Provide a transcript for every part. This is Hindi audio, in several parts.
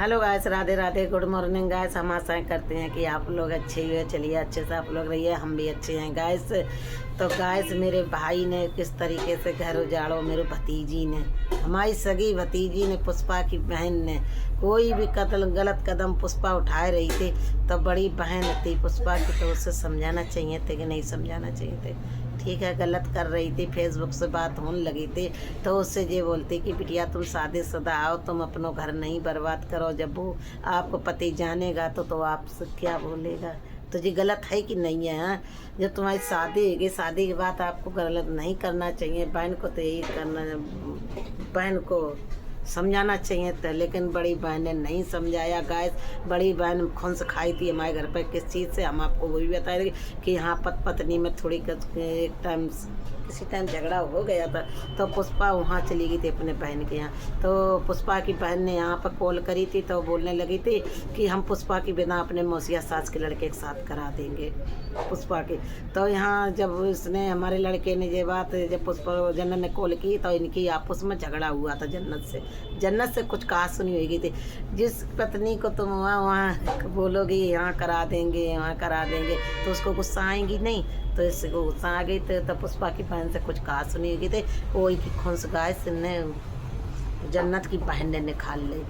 Hello guys, Radhe Radhe, good morning guys. हम आशा करते हैं कि आप लोग अच्छे हुए, चलिए अच्छे से आप लोग रहिए, हम भी अच्छे हैं गाइस। तो गाइस, मेरे भाई ने किस तरीके से घर उजाड़ो, मेरे भतीजी ने, हमारी सगी भतीजी ने, पुष्पा की बहन ने, कोई भी गलत कदम पुष्पा उठाए रही थी तो बड़ी बहन थी पुष्पा की, तो उससे समझाना चाहिए थे कि नहीं समझाना चाहिए थे। ठीक है, गलत कर रही थी, फेसबुक से बात होने लगी थी तो उससे ये बोलती कि बिटिया तुम शादीशुदा आओ, तुम अपनो घर नहीं बर्बाद करो, जब वो आपको पति जानेगा तो आपसे क्या बोलेगा। तो ये गलत है कि नहीं है? हाँ, जब तुम्हारी शादी होगी, शादी के बाद आपको गलत नहीं करना चाहिए। बहन को तो यही करना, बहन को समझाना चाहिए था, लेकिन बड़ी बहन ने नहीं समझाया गाइस। बड़ी बहन खून से खाई थी हमारे घर पर। किस चीज़ से, हम आपको वो भी बताए कि यहाँ पत्नी में थोड़ी एक टाइम किसी टाइम झगड़ा हो गया था तो पुष्पा वहाँ चली गई थी अपने बहन के यहाँ। तो पुष्पा की बहन ने यहाँ पर कॉल करी थी तो बोलने लगी थी कि हम पुष्पा की बिना अपने मौसिया सास के लड़के के साथ करा देंगे पुष्पा की। तो यहाँ जब उसने, हमारे लड़के ने ये बात, जब पुष्पा जन्नत ने कॉल की तो इनकी आपस में झगड़ा हुआ था। जन्नत से कुछ कहा सुनी होगी थी, जिस पत्नी को तुम वहाँ बोलोगी यहाँ करा देंगे, वहाँ करा देंगे, तो उसको गुस्सा आएंगी नहीं। तो इससे को गुस्सा आ गई तो पुष्पा की बहन से कुछ कहा सुनी होगी थी, कोई की खुंस गाय ने जन्नत की बहन ने निकाल ली।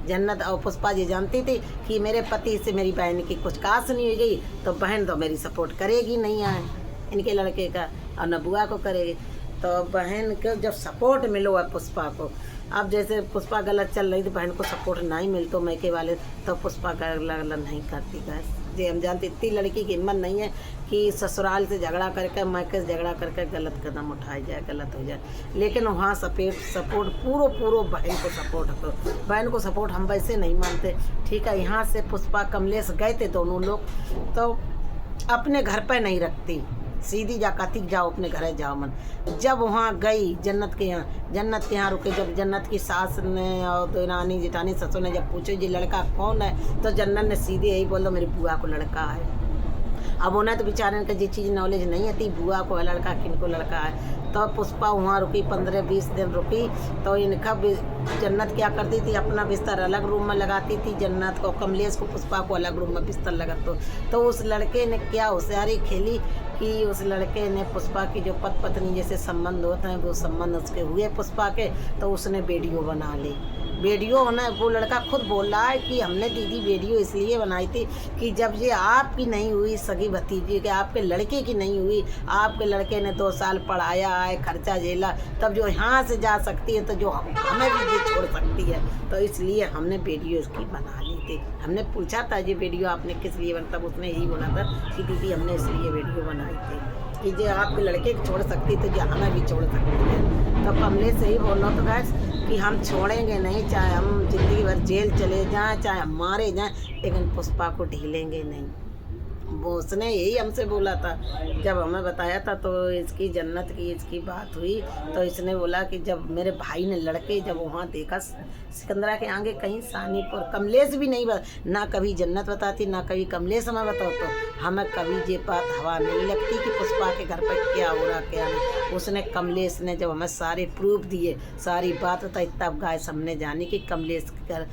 जन्नत और पुष्पा जी जानती थी कि मेरे पति से मेरी बहन की कुछ कहा सुनी हो गई तो बहन तो मेरी सपोर्ट करेगी नहीं है इनके लड़के का, और न बुआ को करेगी। तो बहन को जब सपोर्ट मिलो है पुष्पा को, अब जैसे पुष्पा गलत चल रही थी, बहन को सपोर्ट नहीं मिल तो मैके वाले तो पुष्पा गलत नहीं करती गैस। जी हम जानते, इतनी लड़की की हिम्मत नहीं है कि ससुराल से झगड़ा करके, मैके से झगड़ा करके गलत कदम उठाया जाए, गलत हो जाए। लेकिन वहाँ सपोर्ट पूरो बहन को सपोर्ट हो, बहन को सपोर्ट हम वैसे नहीं मानते। ठीक है, यहाँ से पुष्पा कमलेश गए थे दोनों लोग, तो अपने घर पर नहीं रखती, सीधी जा कहती जाओ अपने घर जाओ मन। जब वहाँ गई जन्नत के यहाँ रुके, जब जन्नत की सास ने और दरानी जेठानी ससुर ने जब पूछे ये लड़का कौन है, तो जन्नत ने सीधे यही बोलो मेरी बुआ को लड़का है। अब उन्हें तो बेचारे का ये चीज़ नॉलेज नहीं है, बुआ को है लड़का, किन को लड़का है। तो पुष्पा वहाँ रुकी, 15-20 दिन रुकी। तो इनका जन्नत क्या करती थी, अपना बिस्तर अलग रूम में लगाती थी, जन्नत को, कमलेश को, पुष्पा को अलग रूम में बिस्तर लगा। तो उस लड़के ने क्या होशियारी खेली कि उस लड़के ने पुष्पा की जो पत्नी जैसे संबंध होते हैं वो संबंध उसके हुए पुष्पा के, तो उसने वीडियो बना ली। वीडियो होना, वो लड़का खुद बोल रहा है कि हमने दीदी वीडियो इसलिए बनाई थी कि जब ये आपकी नहीं हुई सगी भतीजी के, आपके लड़के की नहीं हुई, आपके लड़के ने 2 साल पढ़ाया है, खर्चा झेला, तब जो यहाँ से जा सकती है तो जो हमें भी ये छोड़ सकती है, तो इसलिए हमने वीडियो इसकी बना ली थी। हमने पूछा था ये वीडियो आपने किस लिए बना, तब उसने यही बोला था कि दीदी हमने इसलिए वीडियो बनाई थी कि जो आपके लड़के को छोड़ सकती तो जो हमें भी छोड़ सकती है। तो कमलेश से ही बोल रहा तो गैस कि हम छोड़ेंगे नहीं, चाहे हम ज़िंदगी भर जेल चले जाएं, चाहे हम मारे जाएं, लेकिन पुष्पा को ढीलेंगे नहीं। वो उसने यही हमसे बोला था, जब हमें बताया था तो इसकी जन्नत की इसकी बात हुई तो इसने बोला कि जब मेरे भाई ने लड़के जब वहाँ देखा सिकंदरा के आगे कहीं सानीपुर, कमलेश भी नहीं ना कभी जन्नत बताती ना कभी कमलेश हमें बताओ, तो हमें कभी ये बात हवा नहीं लगती कि पुष्पा के घर पर क्या हो रहा क्या नहीं। उसने, कमलेश ने जब हमें सारे प्रूफ दिए, सारी बात बताई, तब गाय हमने जानी कि कमलेश के घर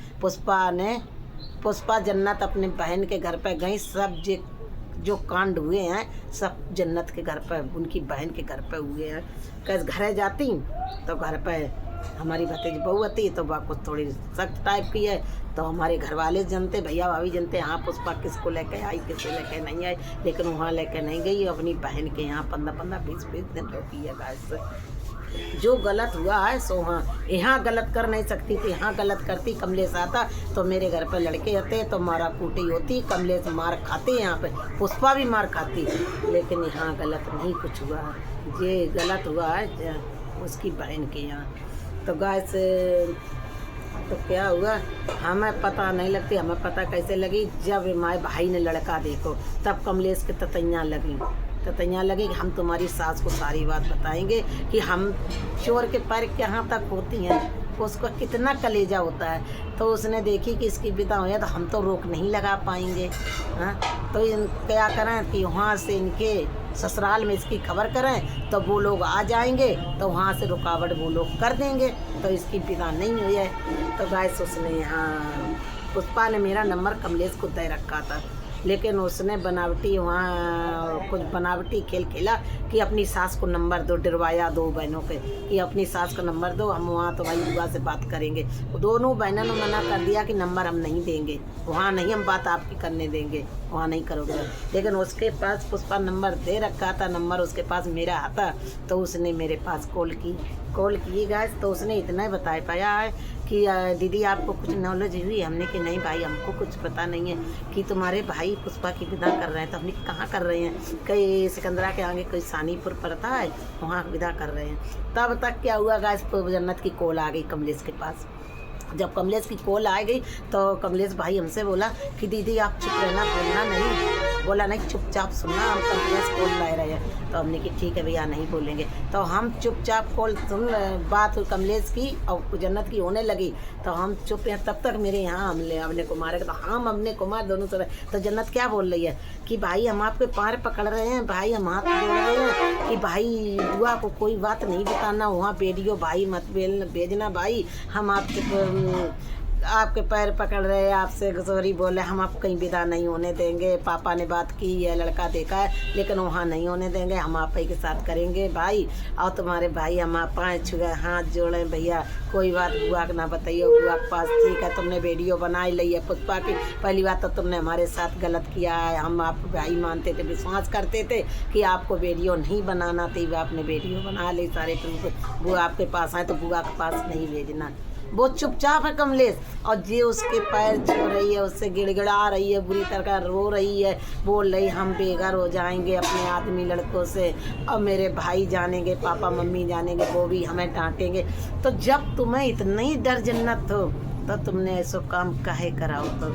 पुष्पा जन्नत अपने बहन के घर पर गई। सब जो कांड हुए हैं सब जन्नत के घर पर, उनकी बहन के घर पर हुए हैं। कैसे घर जाती तो घर पर हमारी भतीजी बहू आती तो वह कुछ थोड़ी सख्त टाइप की है, तो हमारे घर वाले जानते, भैया भाभी जानते, हाँ पुष्पा किसको लेके आई किसको लेके नहीं आई, लेकिन वहाँ लेके नहीं गई, अपनी बहन के यहाँ 15-15, 20-20 दिन रुकी है। गाइस, जो गलत हुआ है सो हाँ, यहाँ गलत कर नहीं सकती थी, यहाँ गलत करती कमलेश आता तो मेरे घर पर लड़के आते तो मारा कूटी होती, कमलेश मार खाते, यहाँ पे पुष्पा भी मार खाती, लेकिन यहाँ गलत नहीं कुछ हुआ, ये गलत हुआ है उसकी बहन के यहाँ। तो गाइस, तो क्या हुआ हमें पता नहीं लगती, हमें पता कैसे लगी, जब हमारे भाई ने लड़का देखो तब कमलेश के ततैयाँ लगी कि हम तुम्हारी सास को सारी बात बताएंगे कि हम चोर के पैर कहाँ तक होती हैं, उसको कितना कलेजा होता है। तो उसने देखी कि इसकी विदा हो जाए तो हम तो रोक नहीं लगा पाएंगे। हाँ, तो क्या करें कि वहाँ से इनके ससुराल में इसकी खबर करें तो वो लोग आ जाएंगे, तो वहाँ से रुकावट वो लोग कर देंगे, तो इसकी विदा नहीं हुई है। तो गाइस उसने यहाँ पुष्पा ने मेरा नंबर कमलेश को दे रखा था, लेकिन उसने बनावटी वहाँ कुछ बनावटी खेल खेला कि अपनी सास को नंबर दो, डरवाया दो बहनों के कि अपनी सास का नंबर दो, हम वहाँ तुम्हारी बुआ से बात करेंगे। दोनों बहनों ने मना कर दिया कि नंबर हम नहीं देंगे, वहाँ नहीं हम बात आपकी करने देंगे, वहाँ नहीं करोगे। लेकिन उसके पास पुष्पा नंबर दे रखा था, नंबर उसके पास मेरा आता, तो उसने मेरे पास कॉल की गाइस। तो उसने इतना ही बता पाया है कि दीदी आपको कुछ नॉलेज हुई? हमने कि नहीं भाई हमको कुछ पता नहीं है कि तुम्हारे भाई पुष्पा की विदा कर रहे हैं। तो हमने कहाँ कर रहे हैं? कहीं सिकंदरा के आगे कोई सानीपुर पड़ता है, वहाँ विदा कर रहे हैं। तब तक क्या हुआ गाइस, तो जन्नत की कॉल आ गई कमलेश के पास। जब कमलेश की कॉल आ गई तो कमलेश भाई हमसे बोला कि दीदी आप चुप रहना, बोलना नहीं। बोला नहीं, चुपचाप सुनना, हम कमलेश कॉल ला रहे हैं। तो हमने कि ठीक है भैया नहीं बोलेंगे। तो हम चुपचाप कॉल सुन, बात कमलेश की और जन्नत की होने लगी, तो हम चुप हैं। तब तक मेरे यहाँ हमने को मारे, तो हम हमने को मार दोनों तरह। तो जन्नत क्या बोल रही है कि भाई हम आपके पैर पकड़ रहे हैं, भाई हम हाथ जोड़ रहे हैं कि भाई बुआ को कोई बात नहीं बताना, वहाँ वीडियो भाई मत भेजना भाई, हम आपके पैर पकड़ रहे, आपसे सॉरी बोले, हम आपको कहीं विदा नहीं होने देंगे। पापा ने बात की है, लड़का देखा है, लेकिन वहाँ नहीं होने देंगे, हम आप ही के साथ करेंगे भाई। और तुम्हारे भाई हम आप पाँच छुए हाथ जोड़े भैया, कोई बात बुआ को ना बताइए, बुआ के पास ठीक है तुमने वीडियो बनाई ली है पुष्पा की। पहली बात तो तुमने हमारे साथ गलत किया है, हम आप भाई मानते थे, विश्वास करते थे कि आपको वीडियो नहीं बनाना थी, आपने वीडियो बना ली सारे प्रूफ। बुआ आपके पास आए तो बुआ के पास नहीं भेजना। वो चुपचाप है कमलेश, और जे उसके पैर छू रही है, उससे गिड़गिड़ा रही है, बुरी तरह रो रही है, बोल रही हम बेघर हो जाएंगे अपने आदमी लड़कों से, और मेरे भाई जानेंगे, पापा मम्मी जानेंगे, वो भी हमें डांटेंगे। तो जब तुम्हें इतना ही डर जन्नत हो तो तुमने ऐसा काम काहे कराओ? तो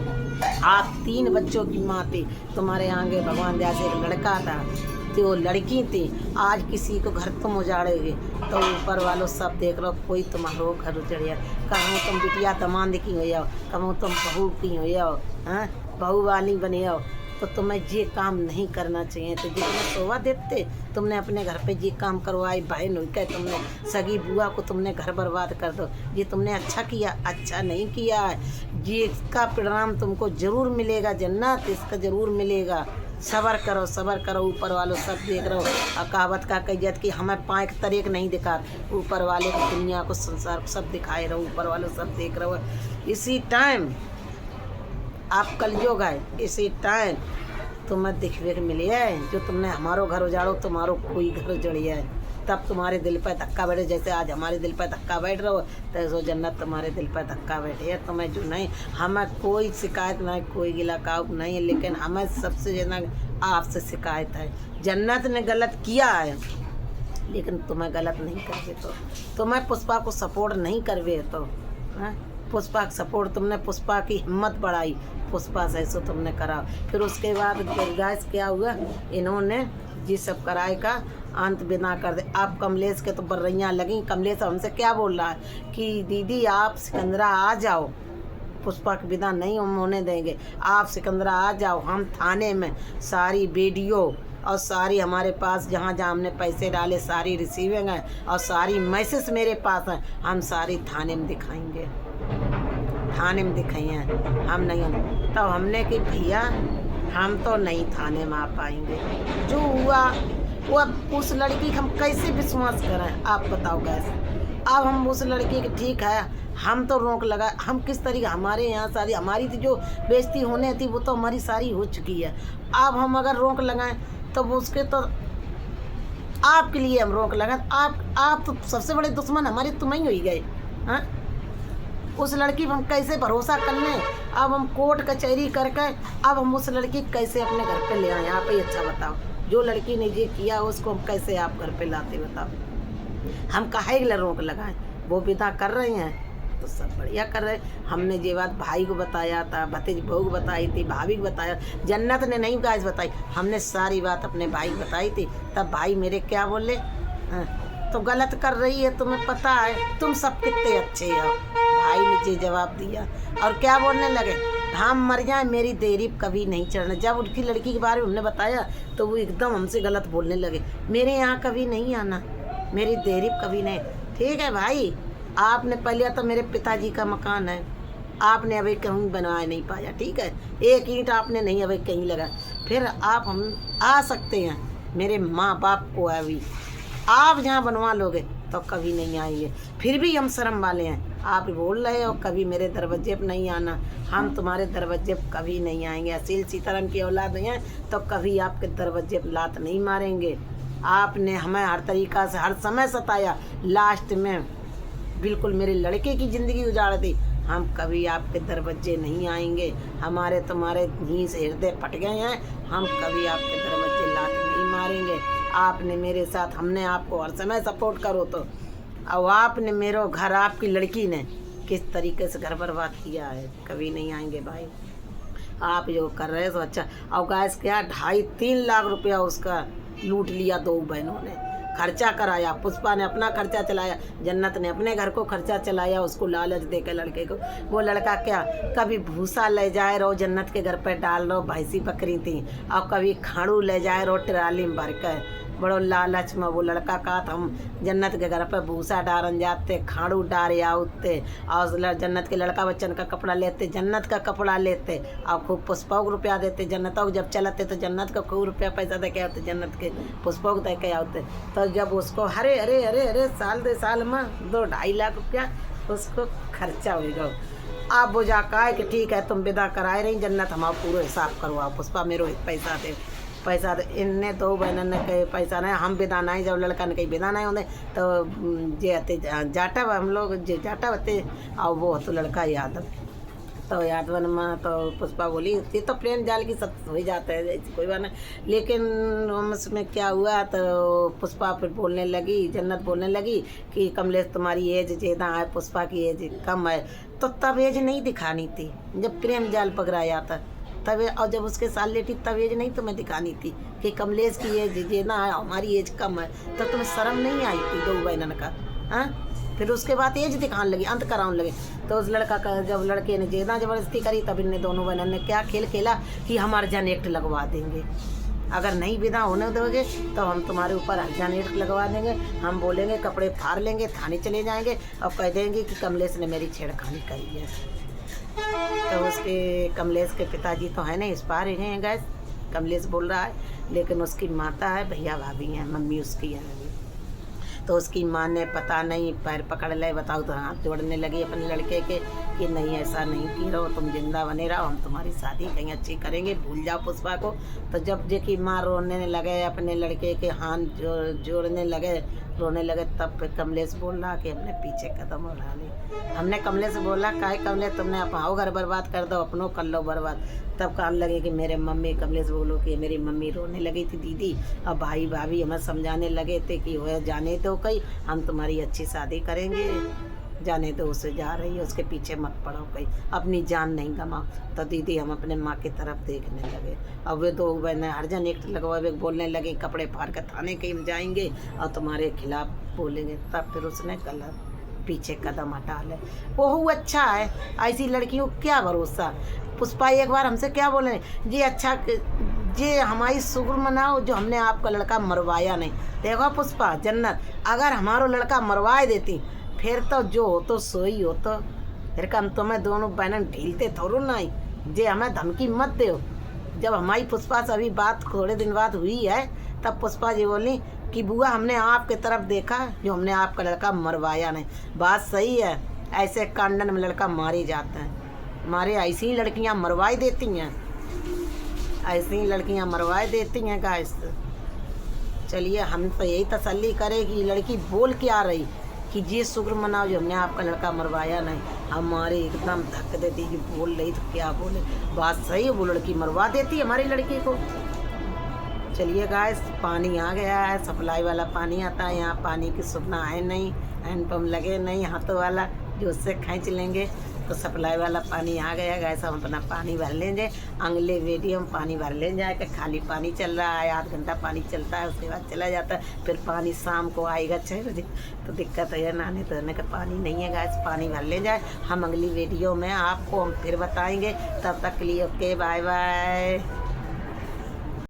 आप 3 बच्चों की माँ थी, तुम्हारे आगे भगवान दया से एक लड़का था, तो वो लड़की थी। आज किसी को घर तुम उजाड़ेगे तो ऊपर वालों सब देख रहे हो, कोई तुम्हारो घर उजड़िया। कहूँ तुम बिटिया दमांद की हो जाओ, कहूँ तुम बहू की हो जाओ, हाँ बहू वाली बने जाओ, तो तुम्हें ये काम नहीं करना चाहिए। तो जितना शोभा देते तुमने अपने घर पे ये काम करवाई, बहन हो के तुमने सगी बुआ को तुमने घर बर्बाद कर दो। ये तुमने अच्छा किया? अच्छा नहीं किया है। ये इसका परिणाम तुमको ज़रूर मिलेगा जन्नत, इसका ज़रूर मिलेगा। सबर करो, ऊपर वालों सब देख रहो। और कहावत का कहियत कि हमें पाँच तरीक नहीं दिखा, ऊपर वाले को, दुनिया को, संसार को सब दिखाए रहो, ऊपर वालों सब देख रहो। इसी टाइम आप कलयुग है, इसी टाइम तुम्हें दिखने को मिली है, जो तुमने हमारो घर उजाड़ो, तुम्हारो कोई घर उजड़िया है, तब तुम्हारे दिल पर धक्का बैठे। जैसे आज हमारे दिल पर धक्का बैठ रहा हो, तो जन्नत तुम्हारे दिल पर धक्का बैठे है। तुम्हें जो नहीं, हमें कोई शिकायत नहीं, कोई गिला काउक नहीं है, लेकिन हमें सबसे ज़्यादा आपसे शिकायत है। जन्नत ने गलत किया है, लेकिन तुम्हें गलत नहीं करवे, तो तुम्हें पुष्पा को सपोर्ट नहीं करवे, तो पुष्पा का सपोर्ट तुमने, पुष्पा की हिम्मत बढ़ाई, पुष्पा से ऐसा तुमने करा। फिर उसके बाद गाइस क्या हुआ, इन्होंने जी सब कराए का अंत बिना कर दे। आप कमलेश के तो बर्रियाँ लगी। कमलेश हमसे क्या बोल रहा है कि दीदी आप सिकंदरा आ जाओ, पुष्पा की विदा नहीं हम होने देंगे, आप सिकंदरा आ जाओ, हम थाने में सारी वीडियो और सारी हमारे पास जहाँ जहाँ हमने पैसे डाले सारी रिसीविंग है, और सारी मैसेज मेरे पास है, हम सारी थाने में दिखाएंगे, थाने में दिखाइए, हम नहीं। तो हमने कि भैया हम तो नहीं थाने में आ पाएंगे, जो हुआ वो अब उस लड़की हम कैसे विश्वास करें, आप बताओ गैस। अब हम उस लड़की की ठीक है, हम तो रोक लगा, हम किस तरीके, हमारे यहाँ सारी हमारी थी जो बेइज्जती होने थी वो तो हमारी सारी हो चुकी है। अब हम अगर रोक लगाएं तो वो उसके तो आपके लिए हम रोक लगाएं, आप तो सबसे बड़े दुश्मन हमारे तुम ही हो ही गए। हाँ, उस लड़की पर हम कैसे भरोसा कर लें? अब हम कोर्ट कचहरी करके अब हम उस लड़की कैसे अपने घर पे ले आए? आप ही अच्छा बताओ, जो लड़की ने ये किया उसको हम कैसे आप घर पे लाते बताओ? हम काहे के लिए रोक लगाएं? वो विदा कर रहे हैं तो सब बढ़िया कर रहे। हमने ये बात भाई को बताया था, भतीज बहू को बताई थी, भाभी को बताया, जन्नत ने नहीं गाइस बताई, हमने सारी बात अपने भाई को बताई थी। तब भाई मेरे क्या बोले, तो गलत कर रही है, तुम्हें पता है, तुम सब कितने अच्छे हो। भाई ने ये जवाब दिया और क्या बोलने लगे, हम मर जाए मेरी देरी कभी नहीं चढ़ना। जब उनकी लड़की के बारे में उन्होंने बताया तो वो एकदम हमसे गलत बोलने लगे, मेरे यहाँ कभी नहीं आना, मेरी देरी कभी नहीं। ठीक है भाई, आपने पहले तो मेरे पिताजी का मकान है, आपने अभी कहीं बनवा नहीं पाया, ठीक है, एक ईंट आपने नहीं अभी कहीं लगा, फिर आप हम आ सकते हैं मेरे माँ बाप को अभी आप जहाँ बनवा लोगे तो कभी नहीं आएंगे। फिर भी हम शर्म वाले हैं, आप बोल रहे हो कभी मेरे दरवाजे पर नहीं आना, हम तुम्हारे दरवाजे पर कभी नहीं आएंगे। असील सीताराम की औलाद हैं तो कभी आपके दरवाजे पर लात नहीं मारेंगे। आपने हमें हर तरीक़ा से हर समय सताया, लास्ट में बिल्कुल मेरे लड़के की ज़िंदगी उजाड़ दी। हम कभी आपके दरवाजे नहीं आएंगे, हमारे तुम्हारे नी से हृदय फट गए हैं, हम कभी आपके दरवाजे लात नहीं मारेंगे। आपने मेरे साथ, हमने आपको हर समय सपोर्ट करो तो, अब आपने मेरा घर, आपकी लड़की ने किस तरीके से घर बर्बाद किया है, कभी नहीं आएंगे भाई। आप जो कर रहे हो तो अच्छा। और गैस क्या 2.5-3 लाख रुपया उसका लूट लिया, 2 बहनों ने खर्चा कराया, पुष्पा ने अपना खर्चा चलाया, जन्नत ने अपने घर को खर्चा चलाया, उसको लालच देकर लड़के को। वो लड़का क्या कभी भूसा ले जाए रो जन्नत के घर पर डाल रो, भैंसी बकरी थी, और कभी खाड़ू ले जाए रो ट्राली में भर कर, बड़ो लालच में वो लड़का का हम जन्नत के घर पर भूसा डारन जाते, खाड़ू डारे आते, और जन्नत के लड़का बच्चन का कपड़ा लेते, जन्नत का कपड़ा लेते, और खूब पुष्पा को रुपया देते, जन्नत को जब चलाते तो जन्नत का खूब रुपया पैसा दे के आते, जन्नत के पुष्पा को दे के आते। तो जब उसको अरे अरे अरे अरे साल 2 साल में 2-2.5 लाख रुपया उसको खर्चा होगा। आप वो जाकर कि ठीक है तुम विदा कराए रही जन्नत, हमारा पूरा हिसाब करवाओ, पुष्पा मेरे पैसा दे, पैसा दे। इनने 2 बहनों ने कहे पैसा नहीं, हम विदा नहीं, जब लड़का ने कहीं विदा नहीं होते तो जे आते जाटा हम लोग जे जाटा होते, और वो तो लड़का यादव, तो यादवन में तो पुष्पा बोली ये तो प्लेन जाल की सब हो ही जाता है, ऐसी कोई बात नहीं। लेकिन उसमें क्या हुआ तो पुष्पा फिर बोलने लगी, जन्नत बोलने लगी कि कमलेश तुम्हारी एज ज़्यादा है, पुष्पा की एज कम है। तो तब एज नहीं दिखानी थी जब प्रेम जाल पकड़ाया था, तब, और जब उसके साथ लेटी तब एज नहीं तुम्हें दिखानी थी कि कमलेश की एज ज़्यादा है, हमारी एज कम है, तो तुम्हें शर्म नहीं आई थी 2 बहनन का? हाँ, फिर उसके बाद एज दिखाने लगी, अंत कराने लगे। तो उस लड़का का जब लड़के ने ज़्यादा ज़बरदस्ती करी, तब इनने दोनों बहनों ने क्या खेल खेला कि हमारे जनरेट लगवा देंगे, अगर नहीं विदा होने दोगे तो हम तुम्हारे ऊपर जनरेट लगवा देंगे, हम बोलेंगे कपड़े फाड़ लेंगे, थाने चले जाएंगे और कह देंगे कि कमलेश ने मेरी छेड़खानी करी है। तो उसके कमलेश के पिताजी तो है नहीं, इस पार ही हैं गैस, कमलेश बोल रहा है, लेकिन उसकी माता है, भैया भाभी हैं, मम्मी उसकी है। तो उसकी माँ ने पता नहीं पैर पकड़ ले, बताओ तो हाथ जोड़ने लगी अपने लड़के के कि नहीं ऐसा नहीं की रहो, तुम जिंदा बने रहो, हम तुम्हारी शादी कहीं अच्छी करेंगे, भूल जाओ पुष्पा को। तो जब की माँ रोने लगे, अपने लड़के के हाथ जोड़ने लगे, रोने लगे, तब फिर कमलेश बोल रहा कि हमने पीछे कदम उठा ली। हमने कमलेश से बोला काहे कमलेश तुमने अपना घर बर्बाद कर दो, अपनों कर लो बर्बाद। तब कहने लगे कि मेरे मम्मी, कमलेश बोलो कि मेरी मम्मी रोने लगी थी दीदी, और भाई भाभी हमें समझाने लगे थे कि वो जाने दो कहीं, हम तुम्हारी अच्छी शादी करेंगे, जाने दो, उसे जा रही है उसके पीछे मत पड़ो कहीं, अपनी जान नहीं गमाओ। तो दीदी हम अपने माँ की तरफ देखने लगे। अब वे 2 बहनें हर जन एक लगवा बोलने लगे कपड़े फाड़ कर थाने कहीं जाएंगे और तुम्हारे खिलाफ बोलेंगे। तब फिर उसने गलत पीछे कदम हटा ले। वो अच्छा है, ऐसी लड़कियों को क्या भरोसा। पुष्पा एक बार हमसे क्या बोले, जी अच्छा जी हमारी शुक्र मनाओ जो हमने आपका लड़का मरवाया नहीं। देखो पुष्पा जन्नत, अगर हमारा लड़का मरवाए देती फिर तो जो हो तो सोई हो, तो फिर कम तुम्हें दोनों बहन ढीलते थोड़ो नहीं, जे हमें धमकी मत दो। जब हमारी पुष्पा से अभी बात थोड़े दिन बाद हुई है, तब पुष्पा जी बोली कि बुआ हमने आपके तरफ देखा जो हमने आपका लड़का मरवाया नहीं। बात सही है, ऐसे कांडन में लड़का मारे जाते हैं, हमारे ऐसी ही लड़कियां मरवाई देती हैं, ऐसी ही लड़कियां मरवाई देती हैं गाइस। चलिए हम तो यही तसल्ली करें कि लड़की बोल के आ रही कि जी शुक्र मनाओ जो हमने आपका लड़का मरवाया नहीं। हमारे एकदम धक्के देती कि बोल रही तो क्या बोले, बात सही है, वो लड़की मरवा देती है हमारी लड़की को। चलिए गाइस पानी आ गया है, सप्लाई वाला पानी आता है, यहाँ पानी की सुविधा है नहीं, हैंडपम्प लगे नहीं हाथों वाला जो उससे खींच लेंगे। तो सप्लाई वाला पानी आ गया गैस, हम अपना पानी भर लेंगे। अगले वीडियो में पानी भर लेंगे जाके, खाली पानी चल रहा है, 8 घंटा पानी चलता है, उसके बाद चला जाता है। फिर पानी शाम को आएगा 6 बजे, तो दिक्कत है नहाने धोने का पानी नहीं है गैस। पानी भर ले जाए, हम अगली वीडियो में आपको हम फिर बताएंगे। तब तक के लिए ओके, बाय बाय।